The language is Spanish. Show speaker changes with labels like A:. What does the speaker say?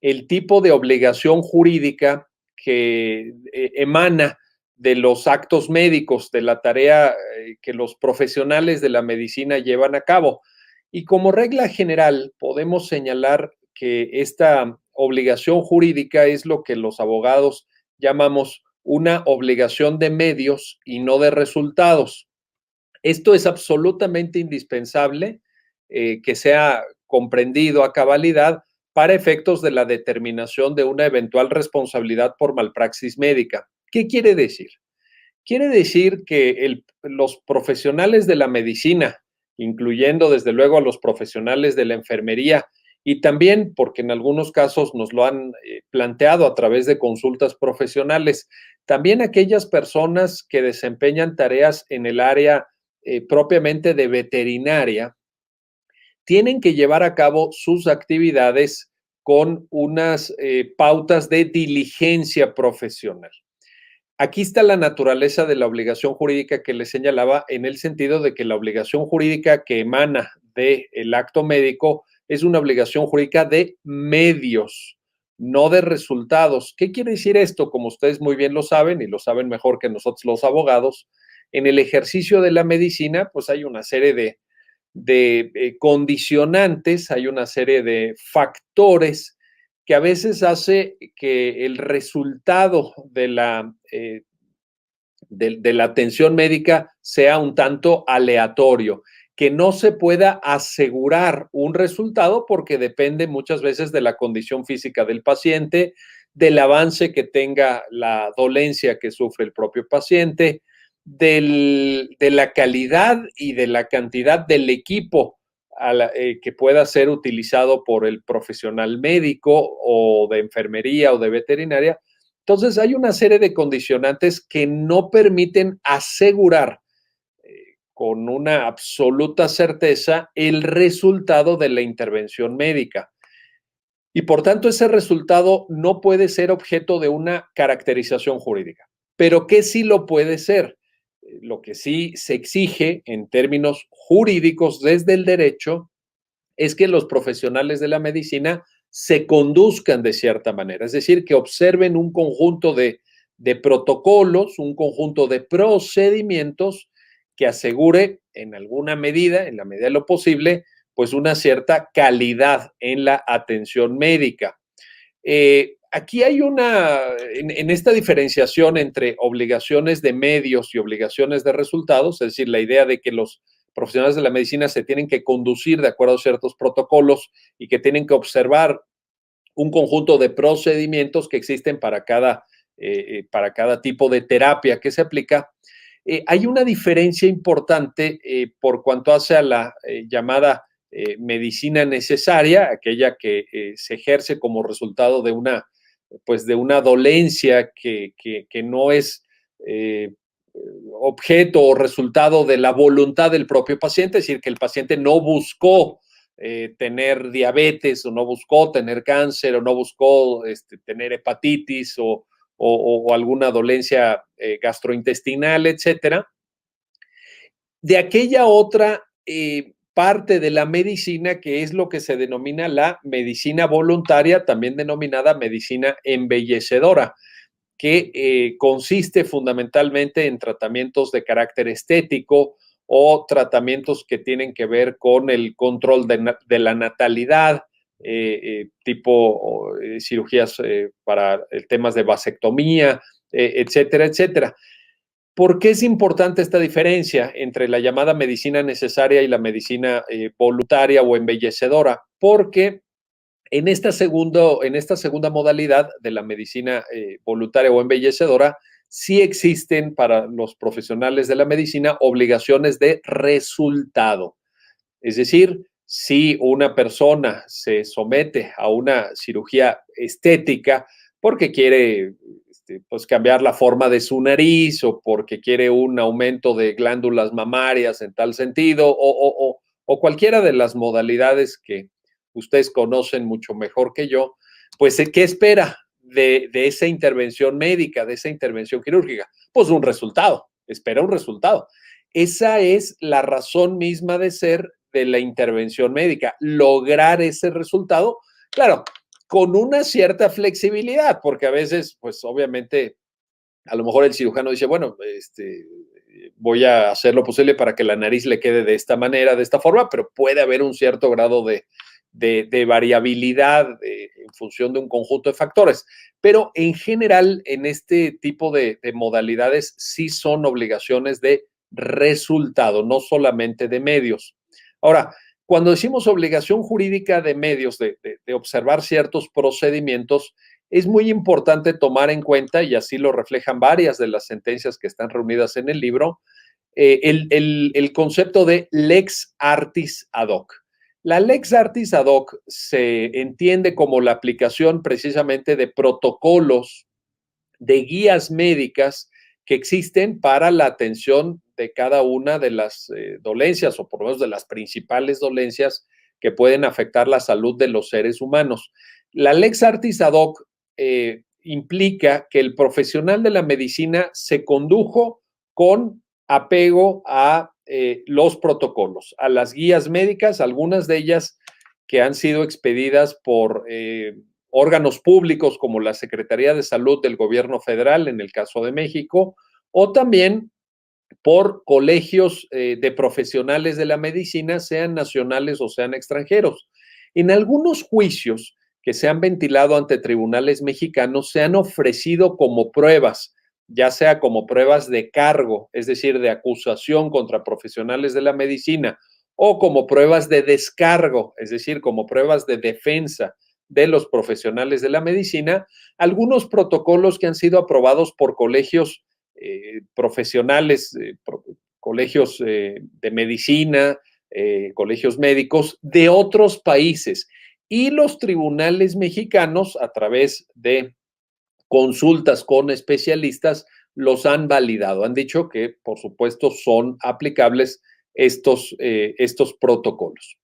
A: el tipo de obligación jurídica que emana de los actos médicos, de la tarea que los profesionales de la medicina llevan a cabo. Y como regla general, podemos señalar que esta obligación jurídica es lo que los abogados llamamos una obligación de medios y no de resultados. Esto es absolutamente indispensable que sea comprendido a cabalidad para efectos de la determinación de una eventual responsabilidad por malpraxis médica. ¿Qué quiere decir? Quiere decir que los profesionales de la medicina, incluyendo desde luego a los profesionales de la enfermería, y también porque en algunos casos nos lo han planteado a través de consultas profesionales, también aquellas personas que desempeñan tareas en el área propiamente de veterinaria, tienen que llevar a cabo sus actividades con unas pautas de diligencia profesional. Aquí está la naturaleza de la obligación jurídica que les señalaba, en el sentido de que la obligación jurídica que emana del acto médico es una obligación jurídica de medios, no de resultados. ¿Qué quiere decir esto? Como ustedes muy bien lo saben y lo saben mejor que nosotros los abogados, en el ejercicio de la medicina, pues hay una serie de condicionantes, hay una serie de factores que a veces hace que el resultado de la atención médica sea un tanto aleatorio, que no se pueda asegurar un resultado porque depende muchas veces de la condición física del paciente, del avance que tenga la dolencia que sufre el propio paciente, de la calidad y de la cantidad del equipo que pueda ser utilizado por el profesional médico o de enfermería o de veterinaria. Entonces, hay una serie de condicionantes que no permiten asegurar con una absoluta certeza el resultado de la intervención médica. Y por tanto, ese resultado no puede ser objeto de una caracterización jurídica. Pero ¿qué sí lo puede ser? Lo que sí se exige en términos jurídicos desde el derecho es que los profesionales de la medicina se conduzcan de cierta manera, es decir, que observen un conjunto de protocolos, un conjunto de procedimientos que asegure en alguna medida, en la medida de lo posible, pues una cierta calidad en la atención médica. Aquí hay en esta diferenciación entre obligaciones de medios y obligaciones de resultados, es decir, la idea de que los profesionales de la medicina se tienen que conducir de acuerdo a ciertos protocolos y que tienen que observar un conjunto de procedimientos que existen para cada tipo de terapia que se aplica. Hay una diferencia importante por cuanto hace a la llamada medicina necesaria, aquella que se ejerce como resultado pues de una dolencia que no es objeto o resultado de la voluntad del propio paciente, es decir, que el paciente no buscó tener diabetes o no buscó tener cáncer o no buscó tener hepatitis o alguna dolencia gastrointestinal, etcétera. De aquella otra parte de la medicina que es lo que se denomina la medicina voluntaria, también denominada medicina embellecedora, que consiste fundamentalmente en tratamientos de carácter estético o tratamientos que tienen que ver con el control de la natalidad, tipo cirugías para temas de vasectomía, etcétera, etcétera. ¿Por qué es importante esta diferencia entre la llamada medicina necesaria y la medicina voluntaria o embellecedora? Porque en esta segunda modalidad de la medicina voluntaria o embellecedora, sí existen para los profesionales de la medicina obligaciones de resultado. Es decir, si una persona se somete a una cirugía estética porque quiere pues cambiar la forma de su nariz o porque quiere un aumento de glándulas mamarias en tal sentido o cualquiera de las modalidades que ustedes conocen mucho mejor que yo, pues ¿qué espera de esa intervención médica, de esa intervención quirúrgica? Pues un resultado, espera un resultado. Esa es la razón misma de ser de la intervención médica, lograr ese resultado. Claro, con una cierta flexibilidad, porque a veces, pues obviamente, a lo mejor el cirujano dice, bueno, voy a hacer lo posible para que la nariz le quede de esta manera, de esta forma, pero puede haber un cierto grado de variabilidad en función de un conjunto de factores. Pero en general, en este tipo de modalidades, sí son obligaciones de resultado, no solamente de medios. Ahora, cuando decimos obligación jurídica de medios, de observar ciertos procedimientos, es muy importante tomar en cuenta, y así lo reflejan varias de las sentencias que están reunidas en el libro, el concepto de lex artis ad hoc. La lex artis ad hoc se entiende como la aplicación precisamente de protocolos, de guías médicas que existen para la atención de cada una de las dolencias, o por lo menos de las principales dolencias que pueden afectar la salud de los seres humanos. La lex artis ad hoc implica que el profesional de la medicina se condujo con apego a los protocolos, a las guías médicas, algunas de ellas que han sido expedidas por órganos públicos como la Secretaría de Salud del Gobierno Federal, en el caso de México, o también por colegios de profesionales de la medicina, sean nacionales o sean extranjeros. En algunos juicios que se han ventilado ante tribunales mexicanos, se han ofrecido como pruebas, ya sea como pruebas de cargo, es decir, de acusación contra profesionales de la medicina, o como pruebas de descargo, es decir, como pruebas de defensa de los profesionales de la medicina, algunos protocolos que han sido aprobados por colegios profesionales, colegios de medicina, colegios médicos de otros países. Y los tribunales mexicanos, a través de consultas con especialistas, los han validado. Han dicho que, por supuesto, son aplicables estos protocolos.